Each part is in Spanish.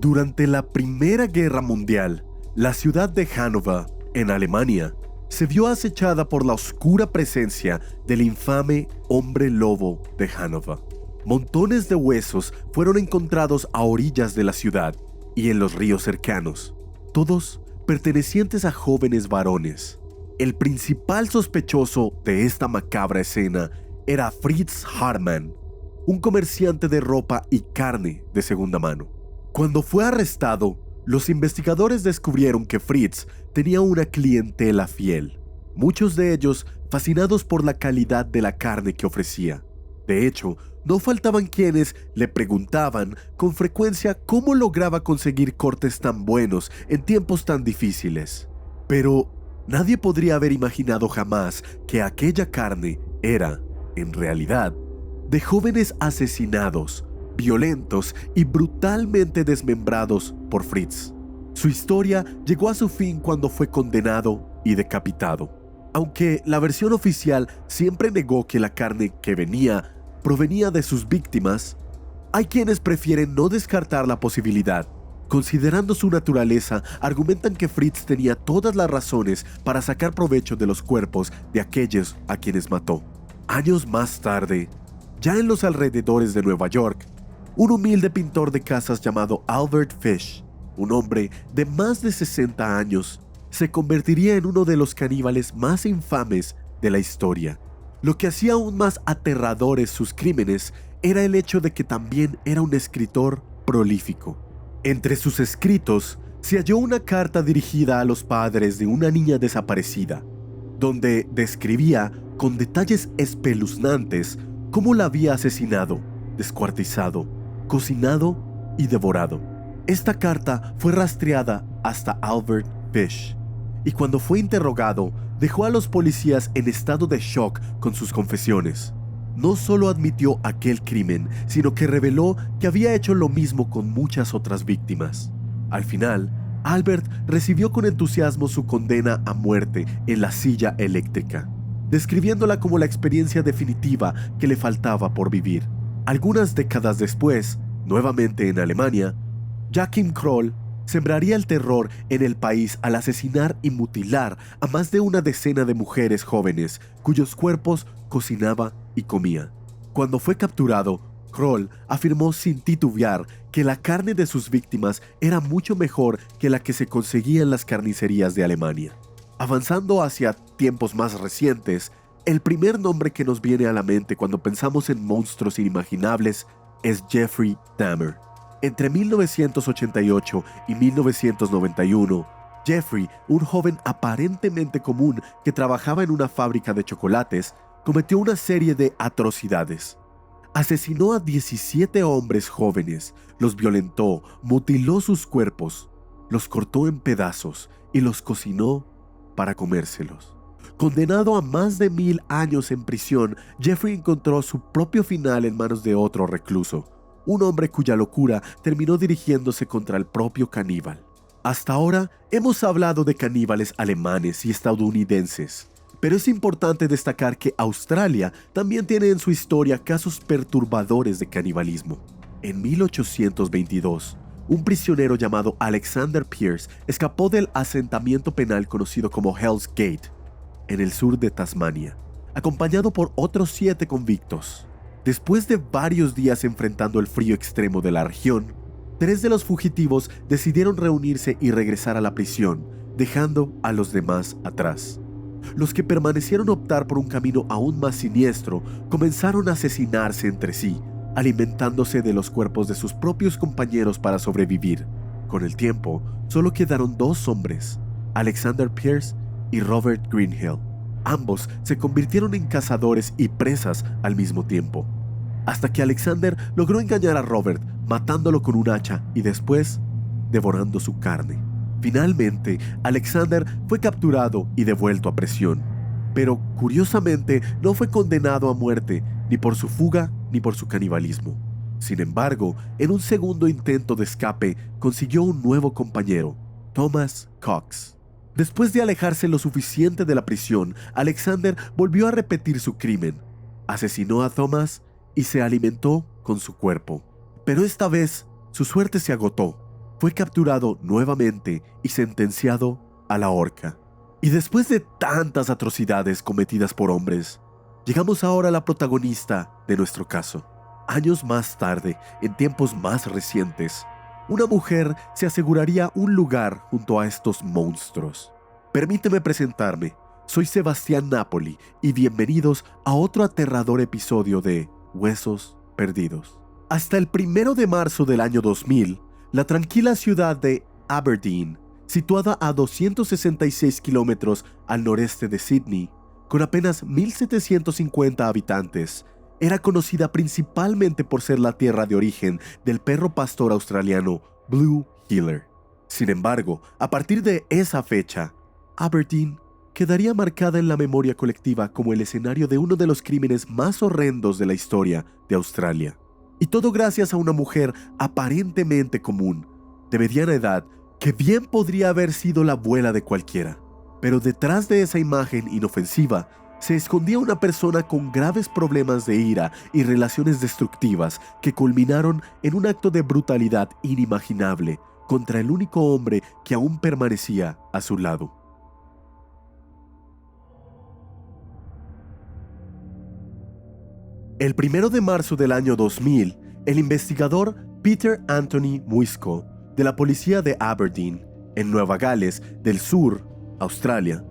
Durante la Primera Guerra Mundial, la ciudad de Hannover, en Alemania, se vio acechada por la oscura presencia del infame hombre lobo de Hannover. Montones de huesos fueron encontrados a orillas de la ciudad y en los ríos cercanos, todos pertenecientes a jóvenes varones. El principal sospechoso de esta macabra escena era Fritz Hartmann, un comerciante de ropa y carne de segunda mano. Cuando fue arrestado, los investigadores descubrieron que Fritz tenía una clientela fiel, muchos de ellos fascinados por la calidad de la carne que ofrecía. De hecho, no faltaban quienes le preguntaban con frecuencia cómo lograba conseguir cortes tan buenos en tiempos tan difíciles. Pero nadie podría haber imaginado jamás que aquella carne era, en realidad, de jóvenes asesinados, violentos y brutalmente desmembrados por Fritz. Su historia llegó a su fin cuando fue condenado y decapitado. Aunque la versión oficial siempre negó que la carne que provenía de sus víctimas, hay quienes prefieren no descartar la posibilidad. Considerando su naturaleza, argumentan que Fritz tenía todas las razones para sacar provecho de los cuerpos de aquellos a quienes mató. Años más tarde, ya en los alrededores de Nueva York, un humilde pintor de casas llamado Albert Fish, un hombre de más de 60 años, se convertiría en uno de los caníbales más infames de la historia. Lo que hacía aún más aterradores sus crímenes era el hecho de que también era un escritor prolífico. Entre sus escritos se halló una carta dirigida a los padres de una niña desaparecida, donde describía con detalles espeluznantes cómo la había asesinado, descuartizado, cocinado y devorado. Esta carta fue rastreada hasta Albert Fish, y cuando fue interrogado, dejó a los policías en estado de shock con sus confesiones. No solo admitió aquel crimen, sino que reveló que había hecho lo mismo con muchas otras víctimas. Al final, Albert recibió con entusiasmo su condena a muerte en la silla eléctrica, describiéndola como la experiencia definitiva que le faltaba por vivir. Algunas décadas después, nuevamente en Alemania, Joachim Kroll sembraría el terror en el país al asesinar y mutilar a más de una decena de mujeres jóvenes cuyos cuerpos cocinaba y comía. Cuando fue capturado, Kroll afirmó sin titubear que la carne de sus víctimas era mucho mejor que la que se conseguía en las carnicerías de Alemania. Avanzando hacia tiempos más recientes, el primer nombre que nos viene a la mente cuando pensamos en monstruos inimaginables es Jeffrey Dahmer. Entre 1988 y 1991, Jeffrey, un joven aparentemente común que trabajaba en una fábrica de chocolates, cometió una serie de atrocidades. Asesinó a 17 hombres jóvenes, los violentó, mutiló sus cuerpos, los cortó en pedazos y los cocinó para comérselos. Condenado a más de 1000 años en prisión, Jeffrey encontró su propio final en manos de otro recluso, un hombre cuya locura terminó dirigiéndose contra el propio caníbal. Hasta ahora hemos hablado de caníbales alemanes y estadounidenses, pero es importante destacar que Australia también tiene en su historia casos perturbadores de canibalismo. En 1822, un prisionero llamado Alexander Pierce escapó del asentamiento penal conocido como Hell's Gate, en el sur de Tasmania, acompañado por otros 7 convictos. Después de varios días enfrentando el frío extremo de la región, 3 de los fugitivos decidieron reunirse y regresar a la prisión, dejando a los demás atrás. Los que permanecieron optar por un camino aún más siniestro comenzaron a asesinarse entre sí, alimentándose de los cuerpos de sus propios compañeros para sobrevivir. Con el tiempo, solo quedaron 2 hombres, Alexander Pierce y Robert Greenhill. Ambos se convirtieron en cazadores y presas al mismo tiempo, hasta que Alexander logró engañar a Robert, matándolo con un hacha y después devorando su carne. Finalmente, Alexander fue capturado y devuelto a prisión, pero curiosamente no fue condenado a muerte ni por su fuga ni por su canibalismo. Sin embargo, en un segundo intento de escape, consiguió un nuevo compañero, Thomas Cox. Después de alejarse lo suficiente de la prisión, Alexander volvió a repetir su crimen. Asesinó a Thomas y se alimentó con su cuerpo. Pero esta vez, su suerte se agotó. fue capturado nuevamente y sentenciado a la horca. Y después de tantas atrocidades cometidas por hombres, llegamos ahora a la protagonista de nuestro caso. Años más tarde, en tiempos más recientes, una mujer se aseguraría un lugar junto a estos monstruos. Permíteme presentarme. Soy Sebastián Napoli y bienvenidos a otro aterrador episodio de Huesos Perdidos. Hasta el 1 de marzo del año 2000, la tranquila ciudad de Aberdeen, situada a 266 kilómetros al noreste de Sydney, con apenas 1,750 habitantes, era conocida principalmente por ser la tierra de origen del perro pastor australiano Blue Heeler. Sin embargo, a partir de esa fecha, Aberdeen quedaría marcada en la memoria colectiva como el escenario de uno de los crímenes más horrendos de la historia de Australia. Y todo gracias a una mujer aparentemente común, de mediana edad, que bien podría haber sido la abuela de cualquiera. Pero detrás de esa imagen inofensiva se escondía una persona con graves problemas de ira y relaciones destructivas que culminaron en un acto de brutalidad inimaginable contra el único hombre que aún permanecía a su lado. El 1 de marzo del año 2000, el investigador Peter Anthony Muisco, de la policía de Aberdeen, en Nueva Gales del Sur, Australia,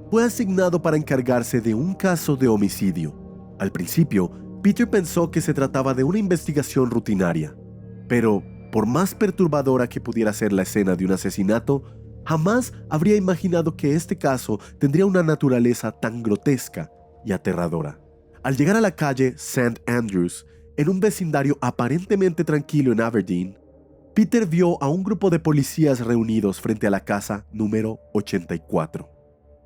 fue asignado para encargarse de un caso de homicidio. Al principio, Peter pensó que se trataba de una investigación rutinaria, pero por más perturbadora que pudiera ser la escena de un asesinato, jamás habría imaginado que este caso tendría una naturaleza tan grotesca y aterradora. Al llegar a la calle St. Andrews, en un vecindario aparentemente tranquilo en Aberdeen, Peter vio a un grupo de policías reunidos frente a la casa número 84.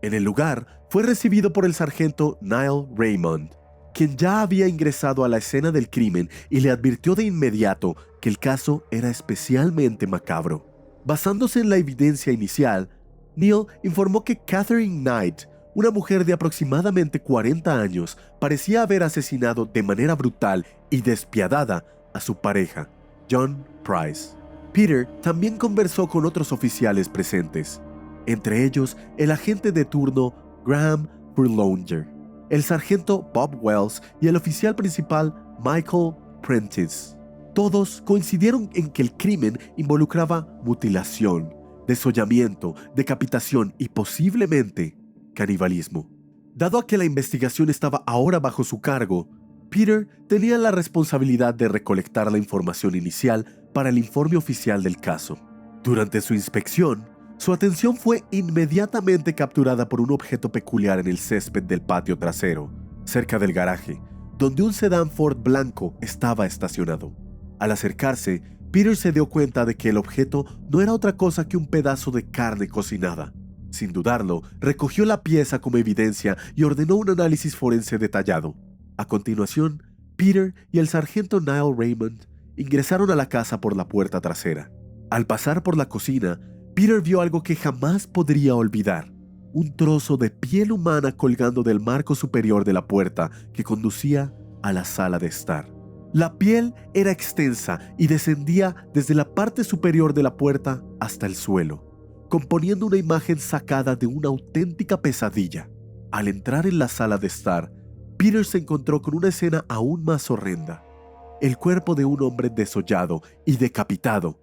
En el lugar, fue recibido por el sargento Niall Raymond, quien ya había ingresado a la escena del crimen y le advirtió de inmediato que el caso era especialmente macabro. Basándose en la evidencia inicial, Neil informó que Catherine Knight, una mujer de aproximadamente 40 años, parecía haber asesinado de manera brutal y despiadada a su pareja, John Price. Peter también conversó con otros oficiales presentes, entre ellos el agente de turno Graham Furlonger, el sargento Bob Wells y el oficial principal Michael Prentice. Todos coincidieron en que el crimen involucraba mutilación, desollamiento, decapitación y posiblemente canibalismo. Dado a que la investigación estaba ahora bajo su cargo, Peter tenía la responsabilidad de recolectar la información inicial para el informe oficial del caso. Durante su inspección, su atención fue inmediatamente capturada por un objeto peculiar en el césped del patio trasero, cerca del garaje, donde un sedán Ford blanco estaba estacionado. Al acercarse, Peter se dio cuenta de que el objeto no era otra cosa que un pedazo de carne cocinada. Sin dudarlo, recogió la pieza como evidencia y ordenó un análisis forense detallado. A continuación, Peter y el sargento Niall Raymond ingresaron a la casa por la puerta trasera. Al pasar por la cocina, Peter vio algo que jamás podría olvidar: un trozo de piel humana colgando del marco superior de la puerta que conducía a la sala de estar. La piel era extensa y descendía desde la parte superior de la puerta hasta el suelo, componiendo una imagen sacada de una auténtica pesadilla. Al entrar en la sala de estar, Peter se encontró con una escena aún más horrenda: el cuerpo de un hombre desollado y decapitado,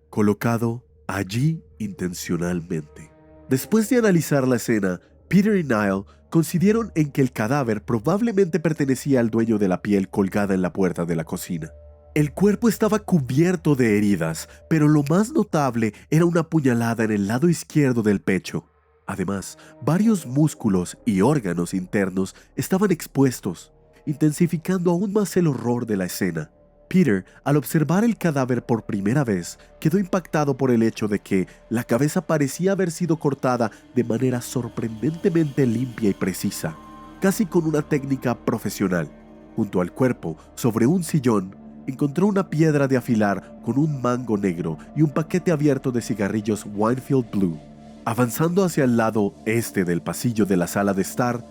colocado allí intencionalmente. Después de analizar la escena, Peter y Niall coincidieron en que el cadáver probablemente pertenecía al dueño de la piel colgada en la puerta de la cocina. El cuerpo estaba cubierto de heridas, pero lo más notable era una puñalada en el lado izquierdo del pecho. Además, varios músculos y órganos internos estaban expuestos, intensificando aún más el horror de la escena. Peter, al observar el cadáver por primera vez, quedó impactado por el hecho de que la cabeza parecía haber sido cortada de manera sorprendentemente limpia y precisa, casi con una técnica profesional. Junto al cuerpo, sobre un sillón, encontró una piedra de afilar con un mango negro y un paquete abierto de cigarrillos Winefield Blue. Avanzando hacia el lado este del pasillo de la sala de estar,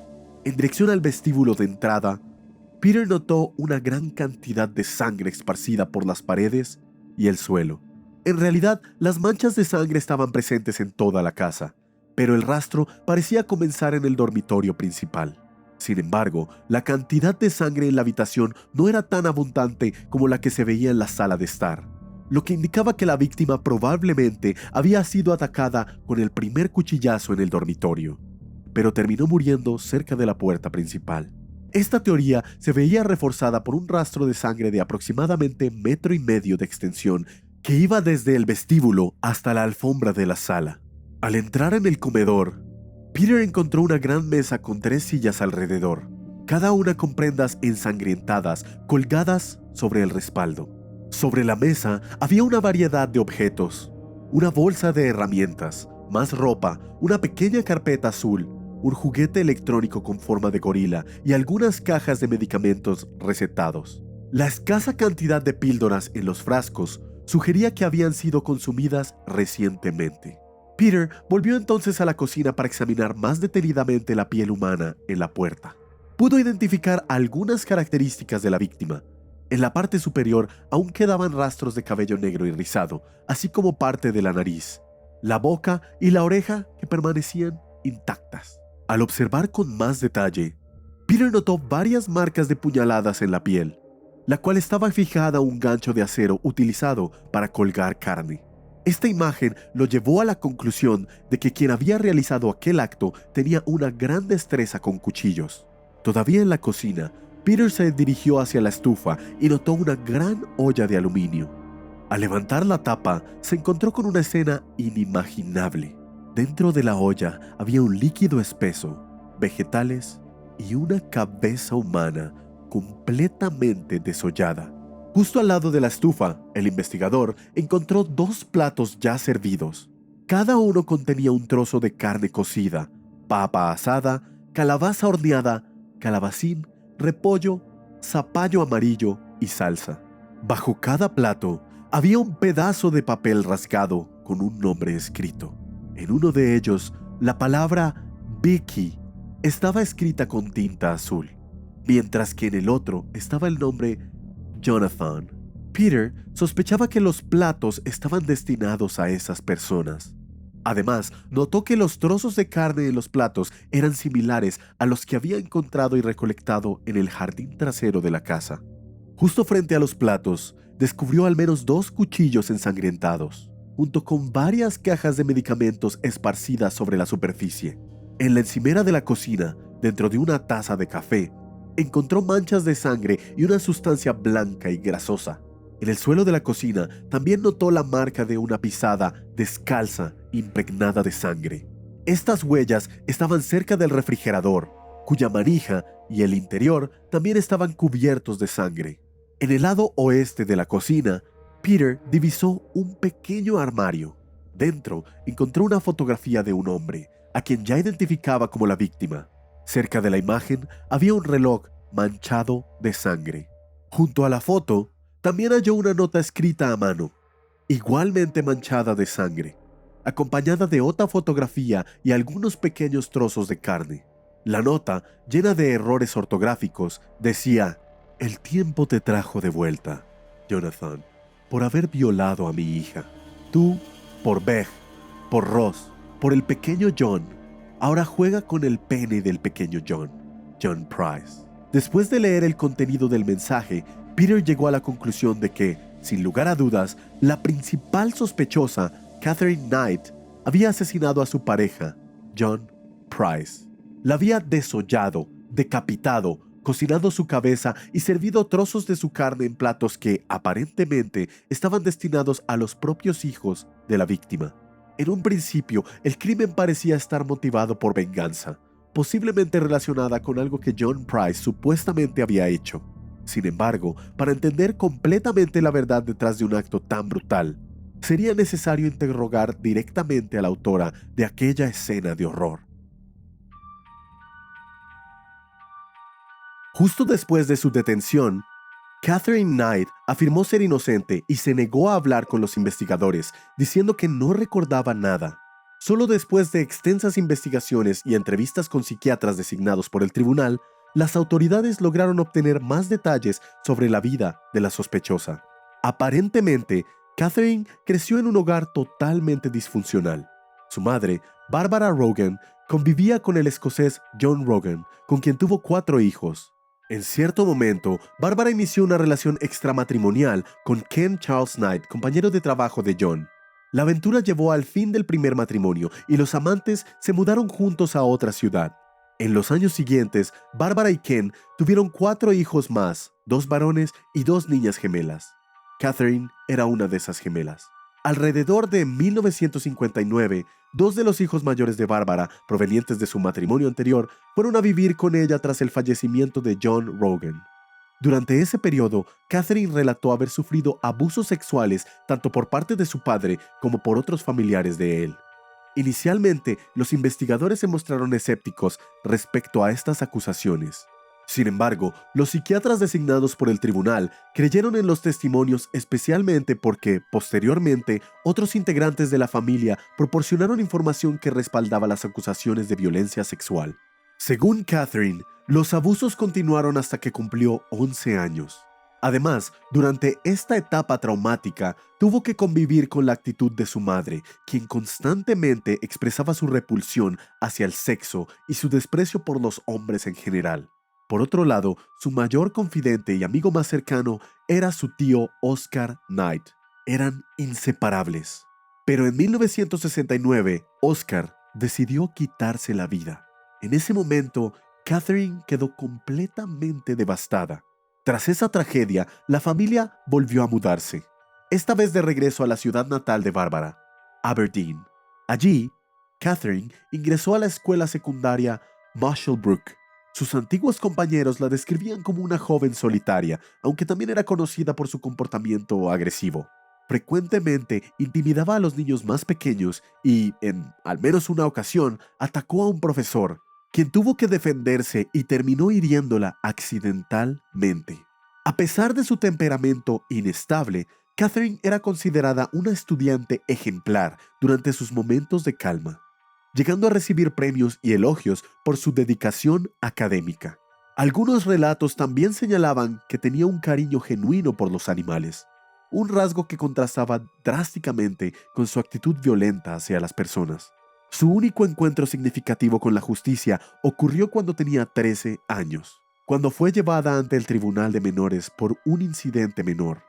en dirección al vestíbulo de entrada, Peter notó una gran cantidad de sangre esparcida por las paredes y el suelo. En realidad, las manchas de sangre estaban presentes en toda la casa, pero el rastro parecía comenzar en el dormitorio principal. Sin embargo, la cantidad de sangre en la habitación no era tan abundante como la que se veía en la sala de estar, lo que indicaba que la víctima probablemente había sido atacada con el primer cuchillazo en el dormitorio, pero terminó muriendo cerca de la puerta principal. Esta teoría se veía reforzada por un rastro de sangre de aproximadamente 1,5 metros de extensión que iba desde el vestíbulo hasta la alfombra de la sala. Al entrar en el comedor, Peter encontró una gran mesa con 3 sillas alrededor, cada una con prendas ensangrentadas colgadas sobre el respaldo. Sobre la mesa había una variedad de objetos: una bolsa de herramientas, más ropa, una pequeña carpeta azul, un juguete electrónico con forma de gorila y algunas cajas de medicamentos recetados. La escasa cantidad de píldoras en los frascos sugería que habían sido consumidas recientemente. Peter volvió entonces a la cocina para examinar más detenidamente la piel humana en la puerta. Pudo identificar algunas características de la víctima. En la parte superior aún quedaban rastros de cabello negro y rizado, así como parte de la nariz, la boca y la oreja que permanecían intactas. Al observar con más detalle, Peter notó varias marcas de puñaladas en la piel, la cual estaba fijada a un gancho de acero utilizado para colgar carne. Esta imagen lo llevó a la conclusión de que quien había realizado aquel acto tenía una gran destreza con cuchillos. Todavía en la cocina, Peter se dirigió hacia la estufa y notó una gran olla de aluminio. Al levantar la tapa, se encontró con una escena inimaginable. Dentro de la olla había un líquido espeso, vegetales y una cabeza humana completamente desollada. Justo al lado de la estufa, el investigador encontró 2 platos ya servidos. Cada uno contenía un trozo de carne cocida, papa asada, calabaza horneada, calabacín, repollo, zapallo amarillo y salsa. Bajo cada plato había un pedazo de papel rasgado con un nombre escrito. En uno de ellos, la palabra Vicky estaba escrita con tinta azul, mientras que en el otro estaba el nombre Jonathan. Peter sospechaba que los platos estaban destinados a esas personas. Además, notó que los trozos de carne en los platos eran similares a los que había encontrado y recolectado en el jardín trasero de la casa. Justo frente a los platos, descubrió al menos 2 cuchillos ensangrentados, junto con varias cajas de medicamentos esparcidas sobre la superficie. En la encimera de la cocina, dentro de una taza de café, encontró manchas de sangre y una sustancia blanca y grasosa. En el suelo de la cocina también notó la marca de una pisada descalza impregnada de sangre. Estas huellas estaban cerca del refrigerador, cuya manija y el interior también estaban cubiertos de sangre. En el lado oeste de la cocina, Peter divisó un pequeño armario. Dentro encontró una fotografía de un hombre, a quien ya identificaba como la víctima. Cerca de la imagen había un reloj manchado de sangre. Junto a la foto, también halló una nota escrita a mano, igualmente manchada de sangre, acompañada de otra fotografía y algunos pequeños trozos de carne. La nota, llena de errores ortográficos, decía: «El tiempo te trajo de vuelta, Jonathan, por haber violado a mi hija. Tú, por Beg, por Ross, por el pequeño John. Ahora juega con el pene del pequeño John, John Price». Después de leer el contenido del mensaje, Peter llegó a la conclusión de que, sin lugar a dudas, la principal sospechosa, Catherine Knight, había asesinado a su pareja, John Price. La había desollado, decapitado, cocinado su cabeza y servido trozos de su carne en platos que, aparentemente, estaban destinados a los propios hijos de la víctima. En un principio, el crimen parecía estar motivado por venganza, posiblemente relacionada con algo que John Price supuestamente había hecho. Sin embargo, para entender completamente la verdad detrás de un acto tan brutal, sería necesario interrogar directamente a la autora de aquella escena de horror. Justo después de su detención, Catherine Knight afirmó ser inocente y se negó a hablar con los investigadores, diciendo que no recordaba nada. Solo después de extensas investigaciones y entrevistas con psiquiatras designados por el tribunal, las autoridades lograron obtener más detalles sobre la vida de la sospechosa. Aparentemente, Catherine creció en un hogar totalmente disfuncional. Su madre, Barbara Rogan, convivía con el escocés John Rogan, con quien tuvo 4 hijos. En cierto momento, Barbara inició una relación extramatrimonial con Ken Charles Knight, compañero de trabajo de John. La aventura llevó al fin del primer matrimonio y los amantes se mudaron juntos a otra ciudad. En los años siguientes, Barbara y Ken tuvieron 4 hijos más, 2 varones y 2 niñas gemelas. Catherine era una de esas gemelas. Alrededor de 1959, 2 de los hijos mayores de Barbara, provenientes de su matrimonio anterior, fueron a vivir con ella tras el fallecimiento de John Rogan. Durante ese periodo, Catherine relató haber sufrido abusos sexuales tanto por parte de su padre como por otros familiares de él. Inicialmente, los investigadores se mostraron escépticos respecto a estas acusaciones. Sin embargo, los psiquiatras designados por el tribunal creyeron en los testimonios, especialmente porque, posteriormente, otros integrantes de la familia proporcionaron información que respaldaba las acusaciones de violencia sexual. Según Catherine, los abusos continuaron hasta que cumplió 11 años. Además, durante esta etapa traumática, tuvo que convivir con la actitud de su madre, quien constantemente expresaba su repulsión hacia el sexo y su desprecio por los hombres en general. Por otro lado, su mayor confidente y amigo más cercano era su tío Oscar Knight. Eran inseparables. Pero en 1969, Oscar decidió quitarse la vida. En ese momento, Catherine quedó completamente devastada. Tras esa tragedia, la familia volvió a mudarse, esta vez de regreso a la ciudad natal de Barbara, Aberdeen. Allí, Catherine ingresó a la escuela secundaria Marshall Brook. Sus antiguos compañeros la describían como una joven solitaria, aunque también era conocida por su comportamiento agresivo. Frecuentemente intimidaba a los niños más pequeños y, en al menos una ocasión, atacó a un profesor, quien tuvo que defenderse y terminó hiriéndola accidentalmente. A pesar de su temperamento inestable, Catherine era considerada una estudiante ejemplar durante sus momentos de calma, llegando a recibir premios y elogios por su dedicación académica. Algunos relatos también señalaban que tenía un cariño genuino por los animales, un rasgo que contrastaba drásticamente con su actitud violenta hacia las personas. Su único encuentro significativo con la justicia ocurrió cuando tenía 13 años, cuando fue llevada ante el tribunal de menores por un incidente menor.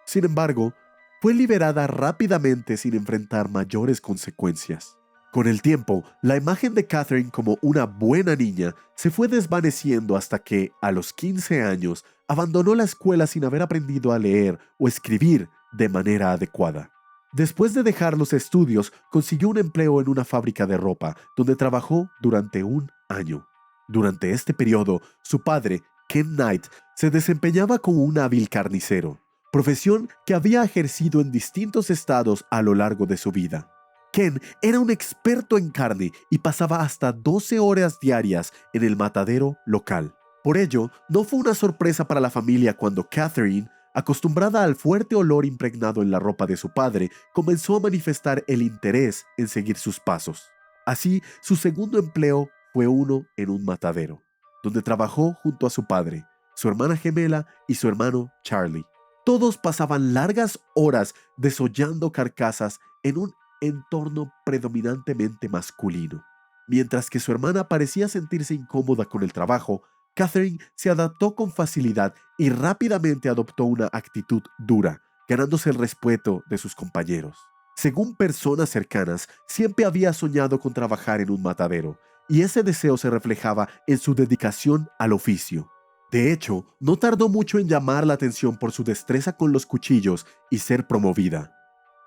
Sin embargo, fue liberada rápidamente sin enfrentar mayores consecuencias. Con el tiempo, la imagen de Catherine como una buena niña se fue desvaneciendo hasta que, a los 15 años, abandonó la escuela sin haber aprendido a leer o escribir de manera adecuada. Después de dejar los estudios, consiguió un empleo en una fábrica de ropa, donde trabajó durante un año. Durante este periodo, su padre, Ken Knight, se desempeñaba como un hábil carnicero, profesión que había ejercido en distintos estados a lo largo de su vida. Ken era un experto en carne y pasaba hasta 12 horas diarias en el matadero local. Por ello, no fue una sorpresa para la familia cuando Catherine, acostumbrada al fuerte olor impregnado en la ropa de su padre, comenzó a manifestar el interés en seguir sus pasos. Así, su segundo empleo fue uno en un matadero, donde trabajó junto a su padre, su hermana gemela y su hermano Charlie. Todos pasaban largas horas desollando carcasas en un entorno predominantemente masculino. Mientras que su hermana parecía sentirse incómoda con el trabajo, Catherine se adaptó con facilidad y rápidamente adoptó una actitud dura, ganándose el respeto de sus compañeros. Según personas cercanas, siempre había soñado con trabajar en un matadero, y ese deseo se reflejaba en su dedicación al oficio. De hecho, no tardó mucho en llamar la atención por su destreza con los cuchillos y ser promovida.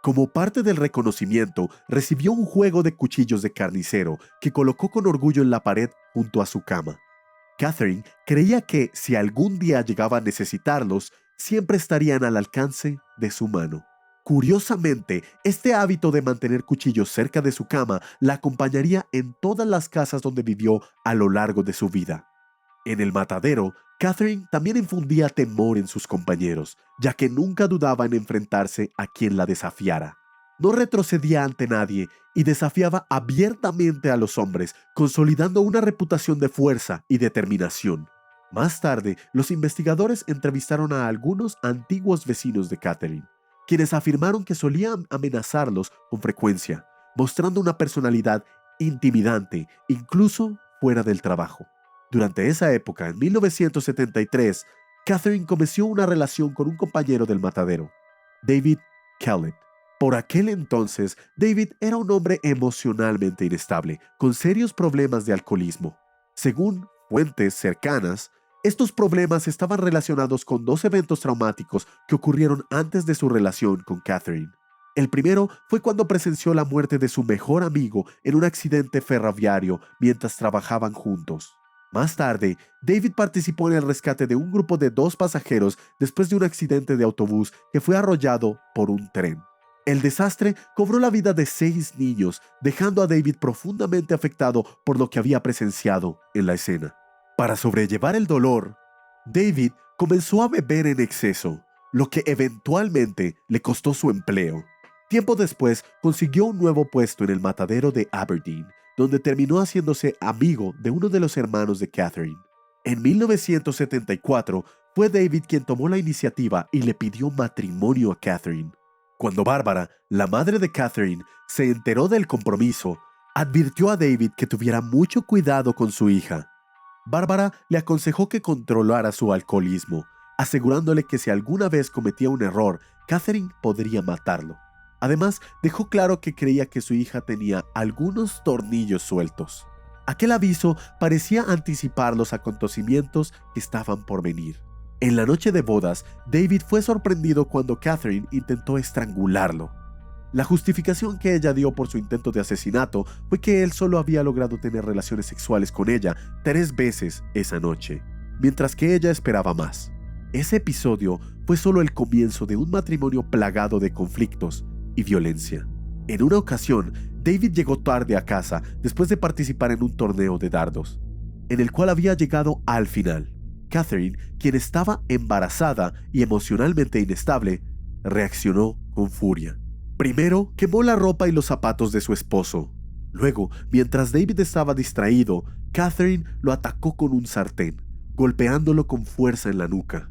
Como parte del reconocimiento, recibió un juego de cuchillos de carnicero que colocó con orgullo en la pared junto a su cama. Catherine creía que, si algún día llegaba a necesitarlos, siempre estarían al alcance de su mano. Curiosamente, este hábito de mantener cuchillos cerca de su cama la acompañaría en todas las casas donde vivió a lo largo de su vida. En el matadero, Catherine también infundía temor en sus compañeros, ya que nunca dudaba en enfrentarse a quien la desafiara. No retrocedía ante nadie y desafiaba abiertamente a los hombres, consolidando una reputación de fuerza y determinación. Más tarde, los investigadores entrevistaron a algunos antiguos vecinos de Catherine, quienes afirmaron que solía amenazarlos con frecuencia, mostrando una personalidad intimidante, incluso fuera del trabajo. Durante esa época, en 1973, Catherine comenzó una relación con un compañero del matadero, David Kellett. Por aquel entonces, David era un hombre emocionalmente inestable, con serios problemas de alcoholismo. Según fuentes cercanas, estos problemas estaban relacionados con dos eventos traumáticos que ocurrieron antes de su relación con Catherine. El primero fue cuando presenció la muerte de su mejor amigo en un accidente ferroviario mientras trabajaban juntos. Más tarde, David participó en el rescate de un grupo de 2 pasajeros después de un accidente de autobús que fue arrollado por un tren. El desastre cobró la vida de 6 niños, dejando a David profundamente afectado por lo que había presenciado en la escena. Para sobrellevar el dolor, David comenzó a beber en exceso, lo que eventualmente le costó su empleo. Tiempo después, consiguió un nuevo puesto en el matadero de Aberdeen, donde terminó haciéndose amigo de uno de los hermanos de Catherine. En 1974, fue David quien tomó la iniciativa y le pidió matrimonio a Catherine. Cuando Bárbara, la madre de Catherine, se enteró del compromiso, advirtió a David que tuviera mucho cuidado con su hija. Bárbara le aconsejó que controlara su alcoholismo, asegurándole que si alguna vez cometía un error, Catherine podría matarlo. Además, dejó claro que creía que su hija tenía algunos tornillos sueltos. Aquel aviso parecía anticipar los acontecimientos que estaban por venir. En la noche de bodas, David fue sorprendido cuando Catherine intentó estrangularlo. La justificación que ella dio por su intento de asesinato fue que él solo había logrado tener relaciones sexuales con ella 3 veces esa noche, mientras que ella esperaba más. Ese episodio fue solo el comienzo de un matrimonio plagado de conflictos y violencia. En una ocasión, David llegó tarde a casa después de participar en un torneo de dardos, en el cual había llegado al final. Catherine, quien estaba embarazada y emocionalmente inestable, reaccionó con furia. Primero, quemó la ropa y los zapatos de su esposo. Luego, mientras David estaba distraído, Catherine lo atacó con un sartén, golpeándolo con fuerza en la nuca.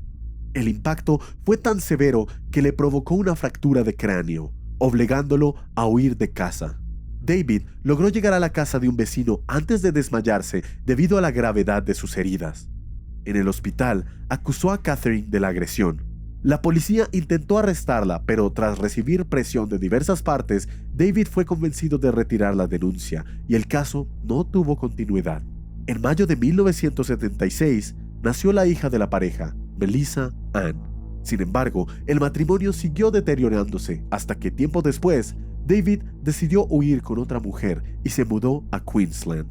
El impacto fue tan severo que le provocó una fractura de cráneo, obligándolo a huir de casa. David logró llegar a la casa de un vecino antes de desmayarse debido a la gravedad de sus heridas. En el hospital, acusó a Catherine de la agresión. La policía intentó arrestarla, pero tras recibir presión de diversas partes, David fue convencido de retirar la denuncia y el caso no tuvo continuidad. En mayo de 1976, nació la hija de la pareja, Melissa Ann. Sin embargo, el matrimonio siguió deteriorándose hasta que tiempo después, David decidió huir con otra mujer y se mudó a Queensland,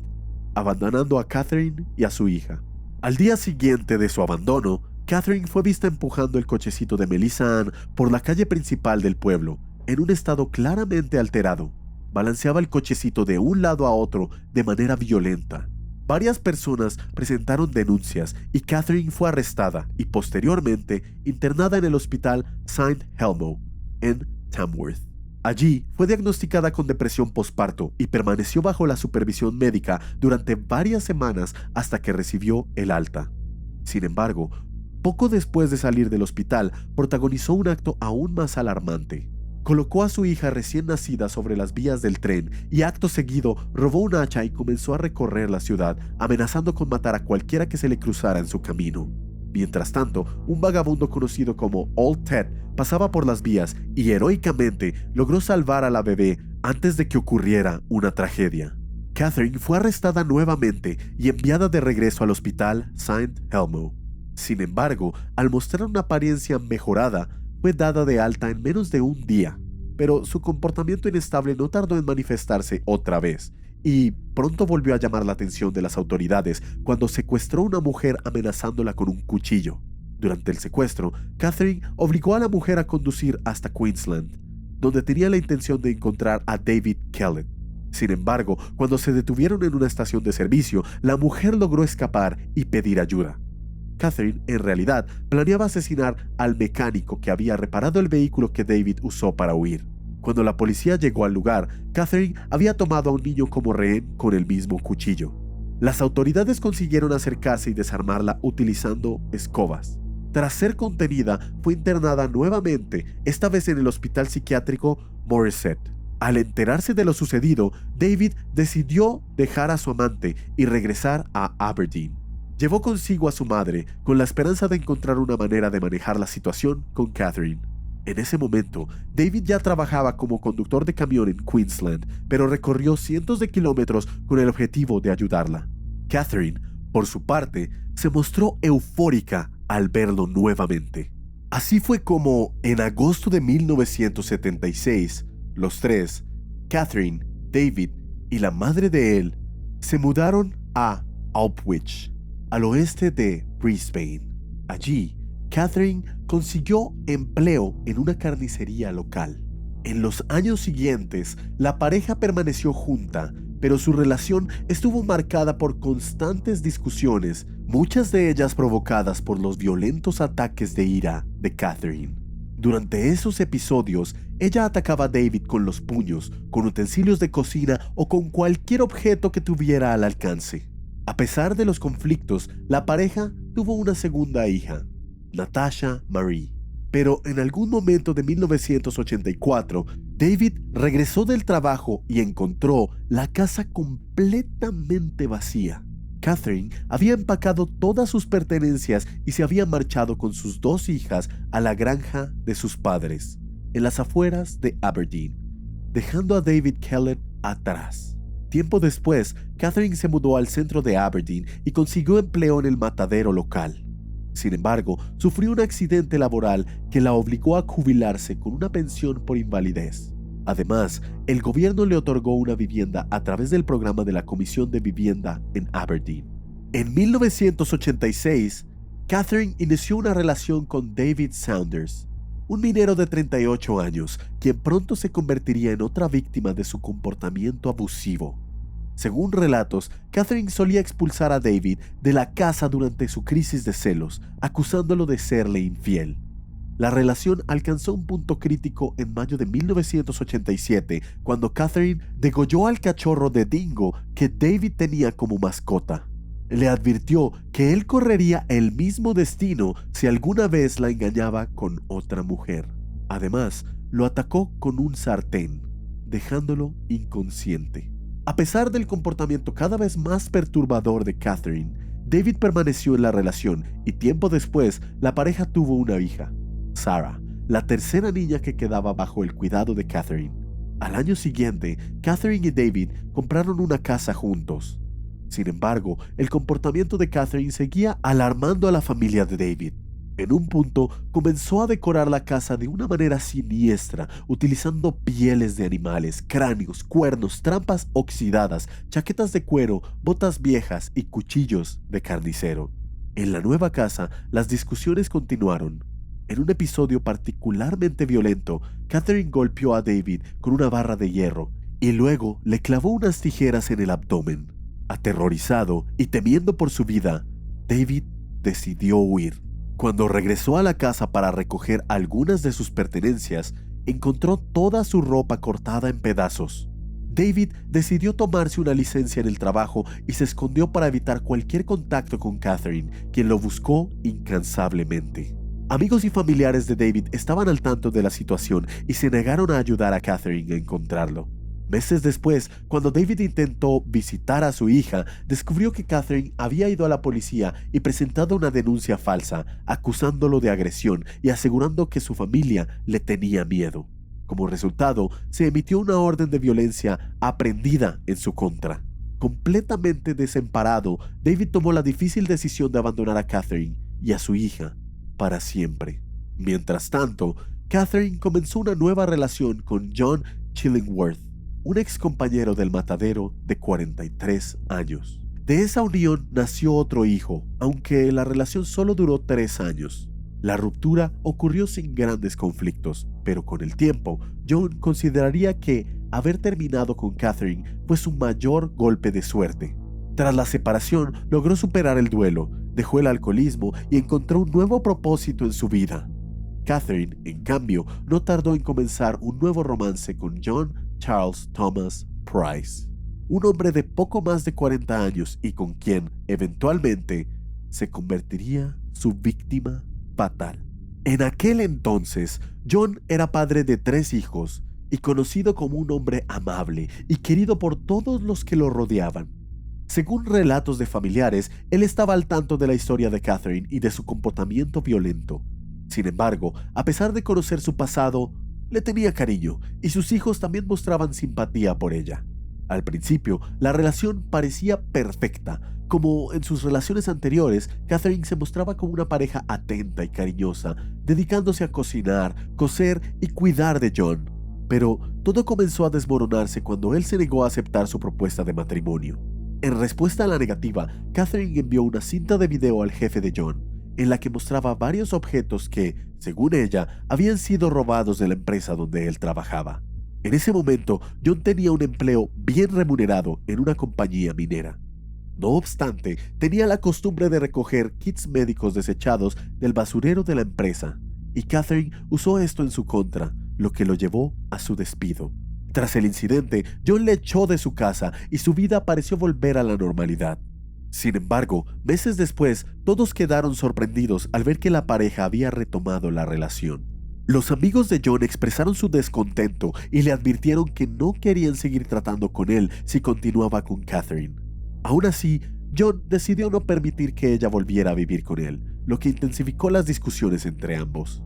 abandonando a Catherine y a su hija. Al día siguiente de su abandono, Catherine fue vista empujando el cochecito de Melissa Ann por la calle principal del pueblo, en un estado claramente alterado. Balanceaba el cochecito de un lado a otro de manera violenta. Varias personas presentaron denuncias y Catherine fue arrestada y posteriormente internada en el hospital St. Elmo, en Tamworth. Allí fue diagnosticada con depresión posparto y permaneció bajo la supervisión médica durante varias semanas hasta que recibió el alta. Sin embargo, poco después de salir del hospital, protagonizó un acto aún más alarmante. Colocó a su hija recién nacida sobre las vías del tren y acto seguido robó un hacha y comenzó a recorrer la ciudad, amenazando con matar a cualquiera que se le cruzara en su camino. Mientras tanto, un vagabundo conocido como Old Ted pasaba por las vías y heroicamente logró salvar a la bebé antes de que ocurriera una tragedia. Catherine fue arrestada nuevamente y enviada de regreso al hospital St. Elmo. Sin embargo, al mostrar una apariencia mejorada, fue dada de alta en menos de un día, pero su comportamiento inestable no tardó en manifestarse otra vez, y pronto volvió a llamar la atención de las autoridades cuando secuestró a una mujer amenazándola con un cuchillo. Durante el secuestro, Catherine obligó a la mujer a conducir hasta Queensland, donde tenía la intención de encontrar a David Kellett. Sin embargo, cuando se detuvieron en una estación de servicio, la mujer logró escapar y pedir ayuda. Catherine, en realidad, planeaba asesinar al mecánico que había reparado el vehículo que David usó para huir. Cuando la policía llegó al lugar, Catherine había tomado a un niño como rehén con el mismo cuchillo. Las autoridades consiguieron acercarse y desarmarla utilizando escobas. Tras ser contenida, fue internada nuevamente, esta vez en el hospital psiquiátrico Morisset. Al enterarse de lo sucedido, David decidió dejar a su amante y regresar a Aberdeen. Llevó consigo a su madre con la esperanza de encontrar una manera de manejar la situación con Catherine. En ese momento, David ya trabajaba como conductor de camión en Queensland, pero recorrió cientos de kilómetros con el objetivo de ayudarla. Catherine, por su parte, se mostró eufórica al verlo nuevamente. Así fue como, en agosto de 1976, los tres, Catherine, David y la madre de él, se mudaron a Aldwych, al oeste de Brisbane. Allí, Catherine consiguió empleo en una carnicería local. En los años siguientes, la pareja permaneció junta, pero su relación estuvo marcada por constantes discusiones, muchas de ellas provocadas por los violentos ataques de ira de Catherine. Durante esos episodios, ella atacaba a David con los puños, con utensilios de cocina o con cualquier objeto que tuviera al alcance. A pesar de los conflictos, la pareja tuvo una segunda hija, Natasha Marie. Pero en algún momento de 1984, David regresó del trabajo y encontró la casa completamente vacía. Catherine había empacado todas sus pertenencias y se había marchado con sus dos hijas a la granja de sus padres, en las afueras de Aberdeen, dejando a David Kellett atrás. Tiempo después, Catherine se mudó al centro de Aberdeen y consiguió empleo en el matadero local. Sin embargo, sufrió un accidente laboral que la obligó a jubilarse con una pensión por invalidez. Además, el gobierno le otorgó una vivienda a través del programa de la Comisión de Vivienda en Aberdeen. En 1986, Catherine inició una relación con David Saunders, un minero de 38 años, quien pronto se convertiría en otra víctima de su comportamiento abusivo. Según relatos, Catherine solía expulsar a David de la casa durante su crisis de celos, acusándolo de serle infiel. La relación alcanzó un punto crítico en mayo de 1987, cuando Catherine degolló al cachorro de dingo que David tenía como mascota. Le advirtió que él correría el mismo destino si alguna vez la engañaba con otra mujer. Además, lo atacó con un sartén, dejándolo inconsciente. A pesar del comportamiento cada vez más perturbador de Catherine, David permaneció en la relación y tiempo después la pareja tuvo una hija, Sarah, la tercera niña que quedaba bajo el cuidado de Catherine. Al año siguiente, Catherine y David compraron una casa juntos. Sin embargo, el comportamiento de Catherine seguía alarmando a la familia de David. En un punto, comenzó a decorar la casa de una manera siniestra, utilizando pieles de animales, cráneos, cuernos, trampas oxidadas, chaquetas de cuero, botas viejas y cuchillos de carnicero. En la nueva casa, las discusiones continuaron. En un episodio particularmente violento, Catherine golpeó a David con una barra de hierro y luego le clavó unas tijeras en el abdomen. Aterrorizado y temiendo por su vida, David decidió huir. Cuando regresó a la casa para recoger algunas de sus pertenencias, encontró toda su ropa cortada en pedazos. David decidió tomarse una licencia en el trabajo y se escondió para evitar cualquier contacto con Catherine, quien lo buscó incansablemente. Amigos y familiares de David estaban al tanto de la situación y se negaron a ayudar a Catherine a encontrarlo. Meses después, cuando David intentó visitar a su hija, descubrió que Catherine había ido a la policía y presentado una denuncia falsa, acusándolo de agresión y asegurando que su familia le tenía miedo. Como resultado, se emitió una orden de violencia aprehendida en su contra. Completamente desamparado, David tomó la difícil decisión de abandonar a Catherine y a su hija para siempre. Mientras tanto, Catherine comenzó una nueva relación con John Chillingworth, un ex compañero del matadero de 43 años. De esa unión nació otro hijo, aunque la relación solo duró 3 años. La ruptura ocurrió sin grandes conflictos, pero con el tiempo, John consideraría que haber terminado con Catherine fue su mayor golpe de suerte. Tras la separación, logró superar el duelo, dejó el alcoholismo y encontró un nuevo propósito en su vida. Catherine, en cambio, no tardó en comenzar un nuevo romance con John Charles Thomas Price, un hombre de poco más de 40 años y con quien, eventualmente, se convertiría su víctima fatal. En aquel entonces, John era padre de 3 hijos y conocido como un hombre amable y querido por todos los que lo rodeaban. Según relatos de familiares, él estaba al tanto de la historia de Catherine y de su comportamiento violento. Sin embargo, a pesar de conocer su pasado, le tenía cariño y sus hijos también mostraban simpatía por ella. Al principio, la relación parecía perfecta. Como en sus relaciones anteriores, Catherine se mostraba como una pareja atenta y cariñosa, dedicándose a cocinar, coser y cuidar de John. Pero todo comenzó a desmoronarse cuando él se negó a aceptar su propuesta de matrimonio. En respuesta a la negativa, Catherine envió una cinta de video al jefe de John, en la que mostraba varios objetos que, según ella, habían sido robados de la empresa donde él trabajaba. En ese momento, John tenía un empleo bien remunerado en una compañía minera. No obstante, tenía la costumbre de recoger kits médicos desechados del basurero de la empresa, y Catherine usó esto en su contra, lo que lo llevó a su despido. Tras el incidente, John le echó de su casa y su vida pareció volver a la normalidad. Sin embargo, meses después, todos quedaron sorprendidos al ver que la pareja había retomado la relación. Los amigos de John expresaron su descontento y le advirtieron que no querían seguir tratando con él si continuaba con Catherine. Aún así, John decidió no permitir que ella volviera a vivir con él, lo que intensificó las discusiones entre ambos.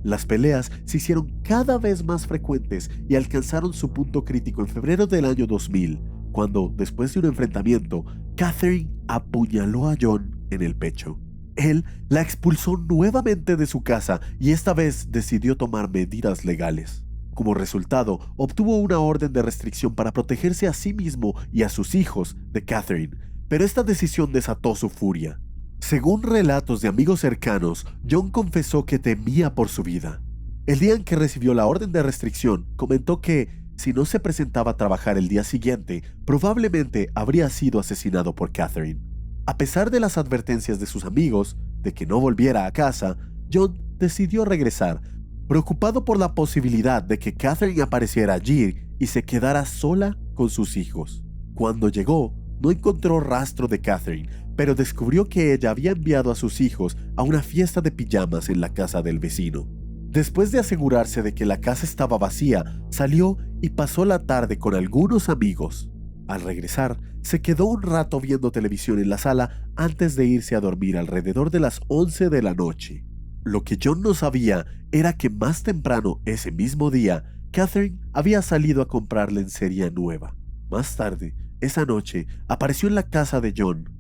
Las peleas se hicieron cada vez más frecuentes y alcanzaron su punto crítico en febrero del año 2000, cuando, después de un enfrentamiento, Catherine apuñaló a John en el pecho. Él la expulsó nuevamente de su casa y esta vez decidió tomar medidas legales. Como resultado, obtuvo una orden de restricción para protegerse a sí mismo y a sus hijos de Catherine, pero esta decisión desató su furia. Según relatos de amigos cercanos, John confesó que temía por su vida. El día en que recibió la orden de restricción, comentó que, si no se presentaba a trabajar el día siguiente, probablemente habría sido asesinado por Catherine. A pesar de las advertencias de sus amigos de que no volviera a casa, John decidió regresar, preocupado por la posibilidad de que Catherine apareciera allí y se quedara sola con sus hijos. Cuando llegó, no encontró rastro de Catherine, pero descubrió que ella había enviado a sus hijos a una fiesta de pijamas en la casa del vecino. Después de asegurarse de que la casa estaba vacía, salió y pasó la tarde con algunos amigos. Al regresar, se quedó un rato viendo televisión en la sala antes de irse a dormir alrededor de las 11 de la noche. Lo que John no sabía era que más temprano ese mismo día, Catherine había salido a comprar lencería nueva. Más tarde, esa noche, apareció en la casa de John.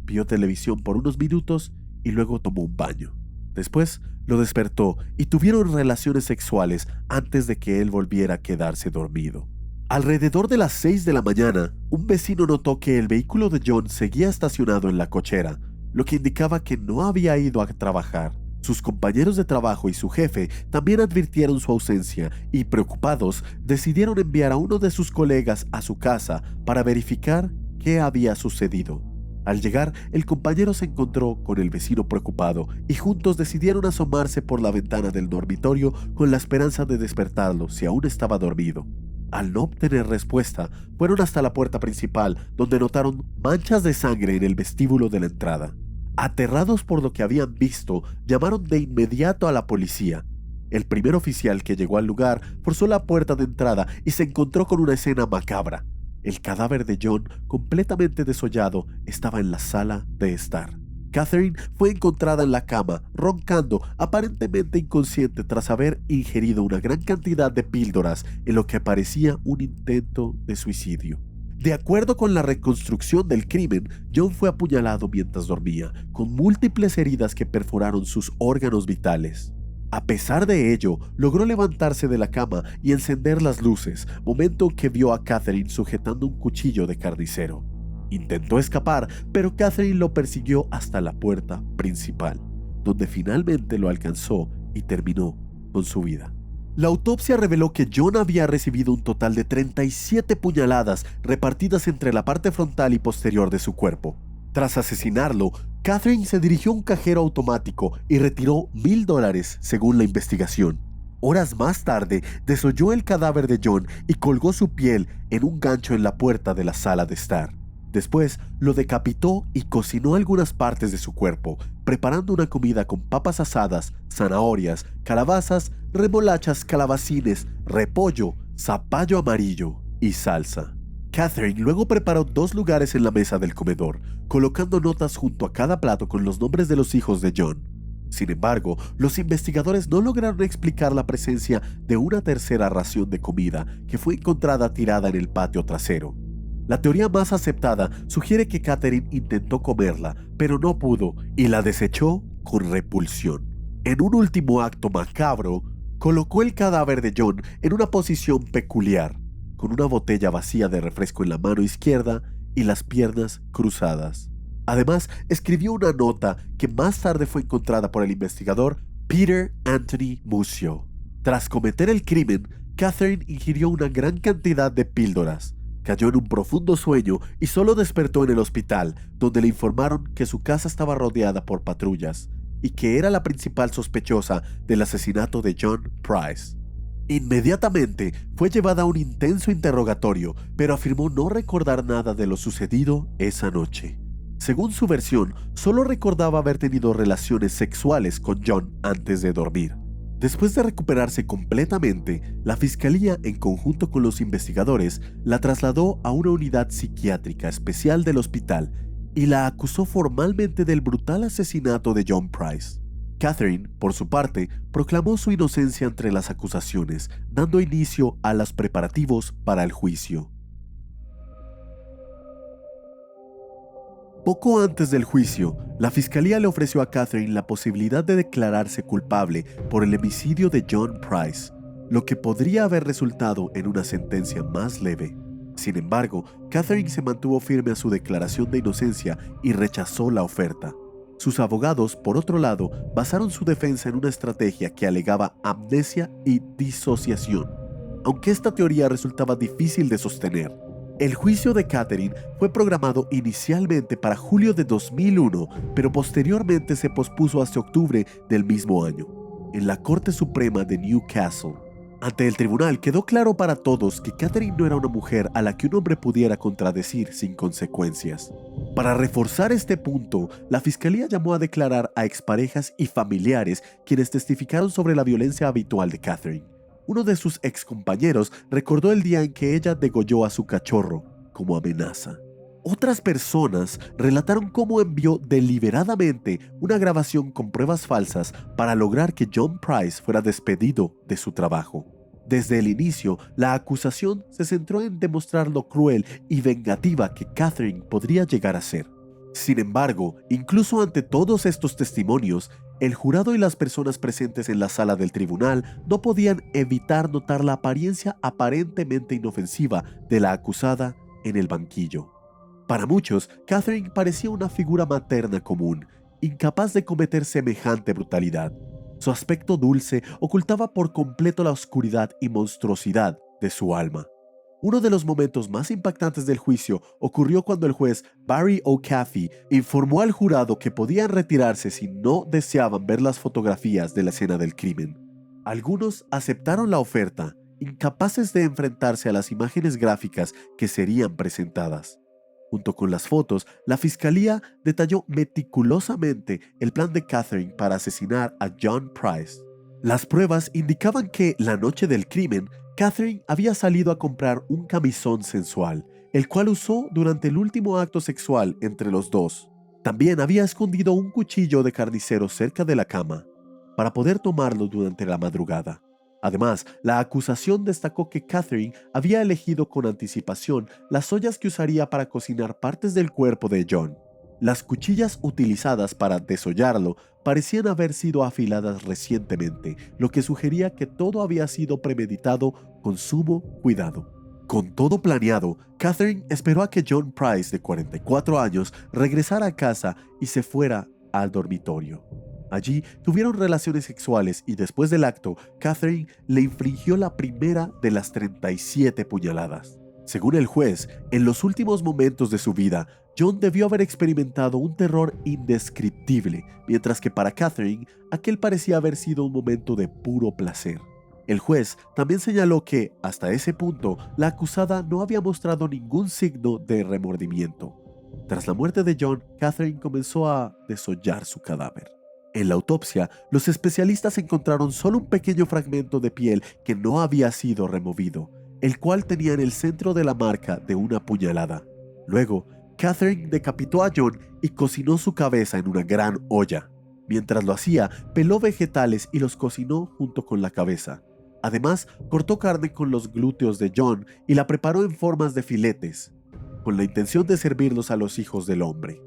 Vio televisión por unos minutos y luego tomó un baño. Después, lo despertó y tuvieron relaciones sexuales antes de que él volviera a quedarse dormido. Alrededor de las 6 de la mañana, un vecino notó que el vehículo de John seguía estacionado en la cochera, lo que indicaba que no había ido a trabajar. Sus compañeros de trabajo y su jefe también advirtieron su ausencia y, preocupados, decidieron enviar a uno de sus colegas a su casa para verificar qué había sucedido. Al llegar, el compañero se encontró con el vecino preocupado y juntos decidieron asomarse por la ventana del dormitorio con la esperanza de despertarlo si aún estaba dormido. Al no obtener respuesta, fueron hasta la puerta principal, donde notaron manchas de sangre en el vestíbulo de la entrada. Aterrados por lo que habían visto, llamaron de inmediato a la policía. El primer oficial que llegó al lugar forzó la puerta de entrada y se encontró con una escena macabra. El cadáver de John, completamente desollado, estaba en la sala de estar. Catherine fue encontrada en la cama, roncando, aparentemente inconsciente tras haber ingerido una gran cantidad de píldoras en lo que parecía un intento de suicidio. De acuerdo con la reconstrucción del crimen, John fue apuñalado mientras dormía, con múltiples heridas que perforaron sus órganos vitales. A pesar de ello, logró levantarse de la cama y encender las luces, momento en que vio a Catherine sujetando un cuchillo de carnicero. Intentó escapar, pero Catherine lo persiguió hasta la puerta principal, donde finalmente lo alcanzó y terminó con su vida. La autopsia reveló que John había recibido un total de 37 puñaladas repartidas entre la parte frontal y posterior de su cuerpo. Tras asesinarlo, Catherine se dirigió a un cajero automático y retiró $1,000 según la investigación. Horas más tarde, desolló el cadáver de John y colgó su piel en un gancho en la puerta de la sala de estar. Después lo decapitó y cocinó algunas partes de su cuerpo, preparando una comida con papas asadas, zanahorias, calabazas, remolachas, calabacines, repollo, zapallo amarillo y salsa. Catherine luego preparó 2 lugares en la mesa del comedor, colocando notas junto a cada plato con los nombres de los hijos de John. Sin embargo, los investigadores no lograron explicar la presencia de una tercera ración de comida que fue encontrada tirada en el patio trasero. La teoría más aceptada sugiere que Catherine intentó comerla, pero no pudo y la desechó con repulsión. En un último acto macabro, colocó el cadáver de John en una posición peculiar, con una botella vacía de refresco en la mano izquierda y las piernas cruzadas. Además, escribió una nota que más tarde fue encontrada por el investigador Peter Anthony Muscio. Tras cometer el crimen, Catherine ingirió una gran cantidad de píldoras, cayó en un profundo sueño y solo despertó en el hospital, donde le informaron que su casa estaba rodeada por patrullas y que era la principal sospechosa del asesinato de John Price. Inmediatamente fue llevada a un intenso interrogatorio, pero afirmó no recordar nada de lo sucedido esa noche. Según su versión, solo recordaba haber tenido relaciones sexuales con John antes de dormir. Después de recuperarse completamente, la fiscalía, en conjunto con los investigadores, la trasladó a una unidad psiquiátrica especial del hospital y la acusó formalmente del brutal asesinato de John Price. Catherine, por su parte, proclamó su inocencia entre las acusaciones, dando inicio a los preparativos para el juicio. Poco antes del juicio, la fiscalía le ofreció a Catherine la posibilidad de declararse culpable por el homicidio de John Price, lo que podría haber resultado en una sentencia más leve. Sin embargo, Catherine se mantuvo firme a su declaración de inocencia y rechazó la oferta. Sus abogados, por otro lado, basaron su defensa en una estrategia que alegaba amnesia y disociación, aunque esta teoría resultaba difícil de sostener. El juicio de Catherine fue programado inicialmente para julio de 2001, pero posteriormente se pospuso hasta octubre del mismo año, en la Corte Suprema de Newcastle. Ante el tribunal quedó claro para todos que Catherine no era una mujer a la que un hombre pudiera contradecir sin consecuencias. Para reforzar este punto, la fiscalía llamó a declarar a exparejas y familiares quienes testificaron sobre la violencia habitual de Catherine. Uno de sus excompañeros recordó el día en que ella degolló a su cachorro como amenaza. Otras personas relataron cómo envió deliberadamente una grabación con pruebas falsas para lograr que John Price fuera despedido de su trabajo. Desde el inicio, la acusación se centró en demostrar lo cruel y vengativa que Catherine podría llegar a ser. Sin embargo, incluso ante todos estos testimonios, el jurado y las personas presentes en la sala del tribunal no podían evitar notar la apariencia aparentemente inofensiva de la acusada en el banquillo. Para muchos, Catherine parecía una figura materna común, incapaz de cometer semejante brutalidad. Su aspecto dulce ocultaba por completo la oscuridad y monstruosidad de su alma. Uno de los momentos más impactantes del juicio ocurrió cuando el juez Barry O'Caffey informó al jurado que podían retirarse si no deseaban ver las fotografías de la escena del crimen. Algunos aceptaron la oferta, incapaces de enfrentarse a las imágenes gráficas que serían presentadas. Junto con las fotos, la fiscalía detalló meticulosamente el plan de Catherine para asesinar a John Price. Las pruebas indicaban que, la noche del crimen, Catherine había salido a comprar un camisón sensual, el cual usó durante el último acto sexual entre los dos. También había escondido un cuchillo de carnicero cerca de la cama, para poder tomarlo durante la madrugada. Además, la acusación destacó que Catherine había elegido con anticipación las ollas que usaría para cocinar partes del cuerpo de John. Las cuchillas utilizadas para desollarlo parecían haber sido afiladas recientemente, lo que sugería que todo había sido premeditado con sumo cuidado. Con todo planeado, Catherine esperó a que John Price, de 44 años, regresara a casa y se fuera al dormitorio. Allí tuvieron relaciones sexuales y después del acto, Catherine le infligió la primera de las 37 puñaladas. Según el juez, en los últimos momentos de su vida, John debió haber experimentado un terror indescriptible, mientras que para Catherine, aquel parecía haber sido un momento de puro placer. El juez también señaló que, hasta ese punto, la acusada no había mostrado ningún signo de remordimiento. Tras la muerte de John, Catherine comenzó a desollar su cadáver. En la autopsia, los especialistas encontraron solo un pequeño fragmento de piel que no había sido removido, el cual tenía en el centro de la marca de una puñalada. Luego, Catherine decapitó a John y cocinó su cabeza en una gran olla. Mientras lo hacía, peló vegetales y los cocinó junto con la cabeza. Además, cortó carne con los glúteos de John y la preparó en formas de filetes, con la intención de servirlos a los hijos del hombre.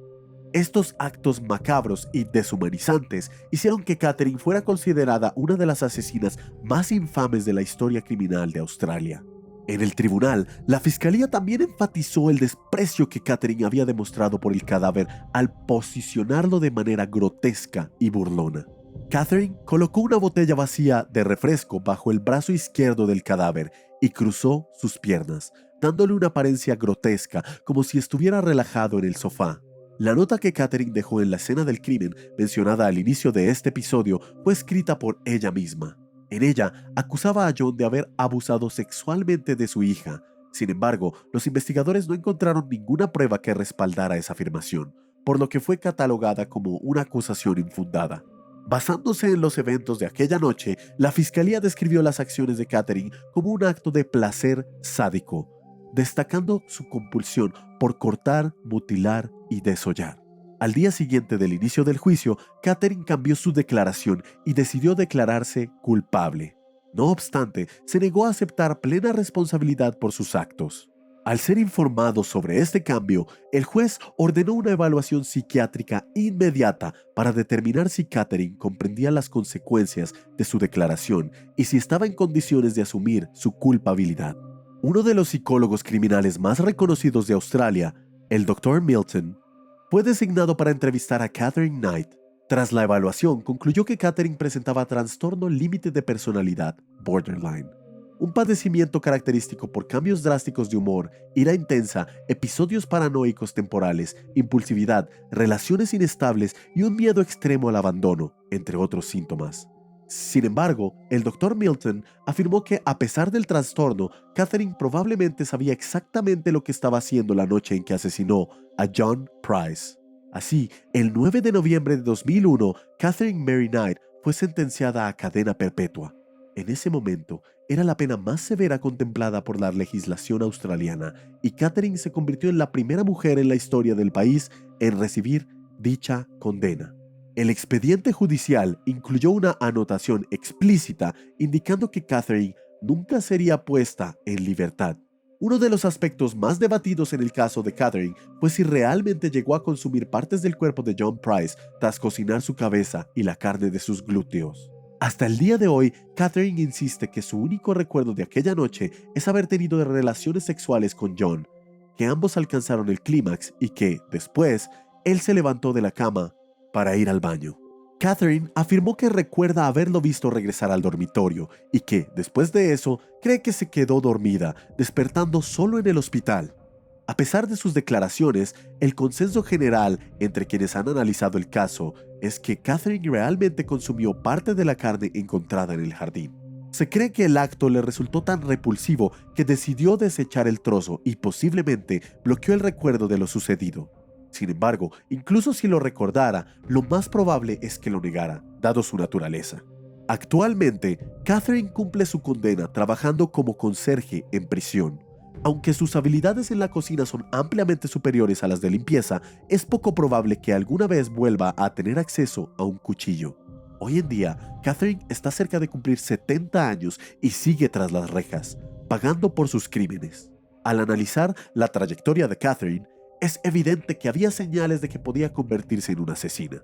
Estos actos macabros y deshumanizantes hicieron que Catherine fuera considerada una de las asesinas más infames de la historia criminal de Australia. En el tribunal, la fiscalía también enfatizó el desprecio que Catherine había demostrado por el cadáver al posicionarlo de manera grotesca y burlona. Catherine colocó una botella vacía de refresco bajo el brazo izquierdo del cadáver y cruzó sus piernas, dándole una apariencia grotesca como si estuviera relajado en el sofá. La nota que Catherine dejó en la escena del crimen, mencionada al inicio de este episodio, fue escrita por ella misma. En ella, acusaba a John de haber abusado sexualmente de su hija. Sin embargo, los investigadores no encontraron ninguna prueba que respaldara esa afirmación, por lo que fue catalogada como una acusación infundada. Basándose en los eventos de aquella noche, la fiscalía describió las acciones de Catherine como un acto de placer sádico, destacando su compulsión por cortar, mutilar y desollar. Al día siguiente del inicio del juicio, Catherine cambió su declaración y decidió declararse culpable. No obstante, se negó a aceptar plena responsabilidad por sus actos. Al ser informado sobre este cambio, el juez ordenó una evaluación psiquiátrica inmediata para determinar si Catherine comprendía las consecuencias de su declaración y si estaba en condiciones de asumir su culpabilidad. Uno de los psicólogos criminales más reconocidos de Australia, el Dr. Milton, fue designado para entrevistar a Catherine Knight. Tras la evaluación, concluyó que Catherine presentaba trastorno límite de personalidad, borderline, un padecimiento característico por cambios drásticos de humor, ira intensa, episodios paranoicos temporales, impulsividad, relaciones inestables y un miedo extremo al abandono, entre otros síntomas. Sin embargo, el Dr. Milton afirmó que a pesar del trastorno, Catherine probablemente sabía exactamente lo que estaba haciendo la noche en que asesinó a John Price. Así, el 9 de noviembre de 2001, Catherine Mary Knight fue sentenciada a cadena perpetua. En ese momento, era la pena más severa contemplada por la legislación australiana y Catherine se convirtió en la primera mujer en la historia del país en recibir dicha condena. El expediente judicial incluyó una anotación explícita indicando que Catherine nunca sería puesta en libertad. Uno de los aspectos más debatidos en el caso de Catherine fue si realmente llegó a consumir partes del cuerpo de John Price tras cocinar su cabeza y la carne de sus glúteos. Hasta el día de hoy, Catherine insiste que su único recuerdo de aquella noche es haber tenido relaciones sexuales con John, que ambos alcanzaron el clímax y que, después, él se levantó de la cama para ir al baño. Catherine afirmó que recuerda haberlo visto regresar al dormitorio y que, después de eso, cree que se quedó dormida, despertando solo en el hospital. A pesar de sus declaraciones, el consenso general entre quienes han analizado el caso es que Catherine realmente consumió parte de la carne encontrada en el jardín. Se cree que el acto le resultó tan repulsivo que decidió desechar el trozo y posiblemente bloqueó el recuerdo de lo sucedido. Sin embargo, incluso si lo recordara, lo más probable es que lo negara, dado su naturaleza. Actualmente, Catherine cumple su condena trabajando como conserje en prisión. Aunque sus habilidades en la cocina son ampliamente superiores a las de limpieza, es poco probable que alguna vez vuelva a tener acceso a un cuchillo. Hoy en día, Catherine está cerca de cumplir 70 años y sigue tras las rejas, pagando por sus crímenes. Al analizar la trayectoria de Catherine, es evidente que había señales de que podía convertirse en una asesina.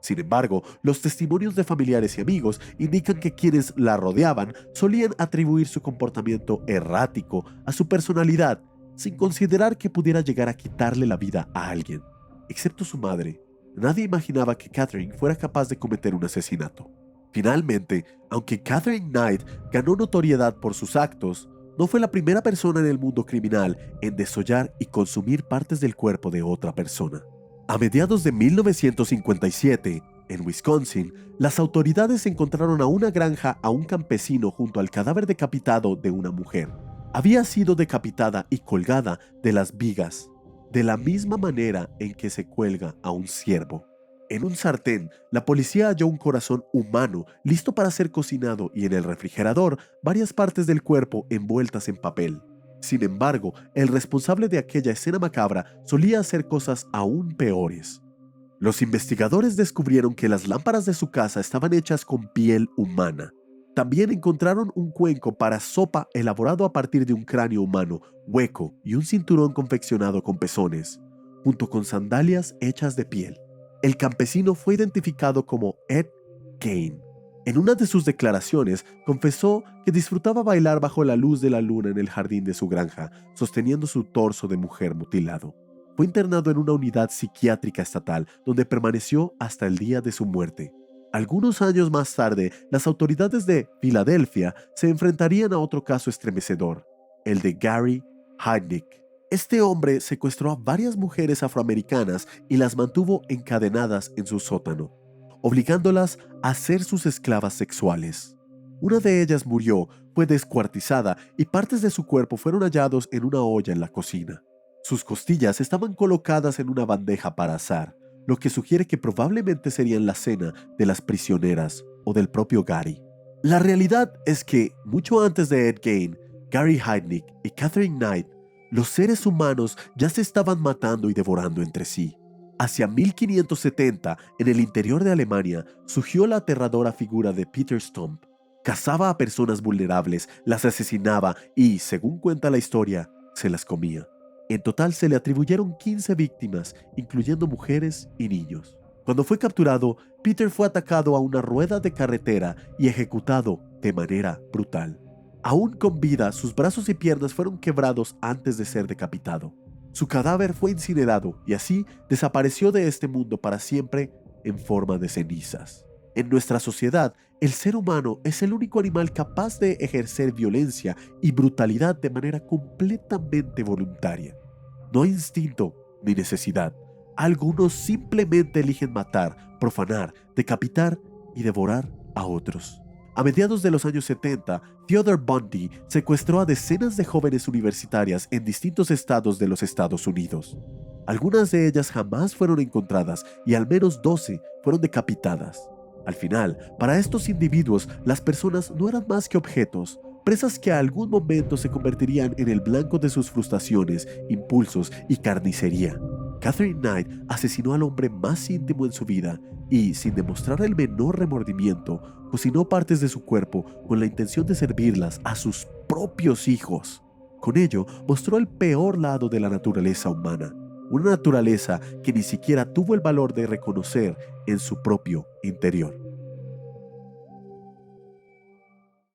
Sin embargo, los testimonios de familiares y amigos indican que quienes la rodeaban solían atribuir su comportamiento errático a su personalidad, sin considerar que pudiera llegar a quitarle la vida a alguien. Excepto su madre, nadie imaginaba que Catherine fuera capaz de cometer un asesinato. Finalmente, aunque Catherine Knight ganó notoriedad por sus actos, no fue la primera persona en el mundo criminal en desollar y consumir partes del cuerpo de otra persona. A mediados de 1957, en Wisconsin, las autoridades encontraron a una granja a un campesino junto al cadáver decapitado de una mujer. Había sido decapitada y colgada de las vigas de la misma manera en que se cuelga a un ciervo. En un sartén, la policía halló un corazón humano listo para ser cocinado y en el refrigerador varias partes del cuerpo envueltas en papel. Sin embargo, el responsable de aquella escena macabra solía hacer cosas aún peores. Los investigadores descubrieron que las lámparas de su casa estaban hechas con piel humana. También encontraron un cuenco para sopa elaborado a partir de un cráneo humano, hueco y un cinturón confeccionado con pezones, junto con sandalias hechas de piel. El campesino fue identificado como Ed Gein. En una de sus declaraciones, confesó que disfrutaba bailar bajo la luz de la luna en el jardín de su granja, sosteniendo su torso de mujer mutilado. Fue internado en una unidad psiquiátrica estatal, donde permaneció hasta el día de su muerte. Algunos años más tarde, las autoridades de Filadelfia se enfrentarían a otro caso estremecedor, el de Gary Heidnik. Este hombre secuestró a varias mujeres afroamericanas y las mantuvo encadenadas en su sótano, obligándolas a ser sus esclavas sexuales. Una de ellas murió, fue descuartizada y partes de su cuerpo fueron hallados en una olla en la cocina. Sus costillas estaban colocadas en una bandeja para asar, lo que sugiere que probablemente serían la cena de las prisioneras o del propio Gary. La realidad es que, mucho antes de Ed Gein, Gary Heidnik y Catherine Knight, los seres humanos ya se estaban matando y devorando entre sí. Hacia 1570, en el interior de Alemania, surgió la aterradora figura de Peter Stump. Cazaba a personas vulnerables, las asesinaba y, según cuenta la historia, se las comía. En total se le atribuyeron 15 víctimas, incluyendo mujeres y niños. Cuando fue capturado, Peter fue atacado a una rueda de carretera y ejecutado de manera brutal. Aún con vida, sus brazos y piernas fueron quebrados antes de ser decapitado. Su cadáver fue incinerado y así desapareció de este mundo para siempre en forma de cenizas. En nuestra sociedad, el ser humano es el único animal capaz de ejercer violencia y brutalidad de manera completamente voluntaria. No hay instinto ni necesidad. Algunos simplemente eligen matar, profanar, decapitar y devorar a otros. A mediados de los años 70, Theodore Bundy secuestró a decenas de jóvenes universitarias en distintos estados de los Estados Unidos. Algunas de ellas jamás fueron encontradas y al menos 12 fueron decapitadas. Al final, para estos individuos, las personas no eran más que objetos, presas que a algún momento se convertirían en el blanco de sus frustraciones, impulsos y carnicería. Catherine Knight asesinó al hombre más íntimo en su vida y, sin demostrar el menor remordimiento, cocinó partes de su cuerpo con la intención de servirlas a sus propios hijos. Con ello, mostró el peor lado de la naturaleza humana, una naturaleza que ni siquiera tuvo el valor de reconocer en su propio interior.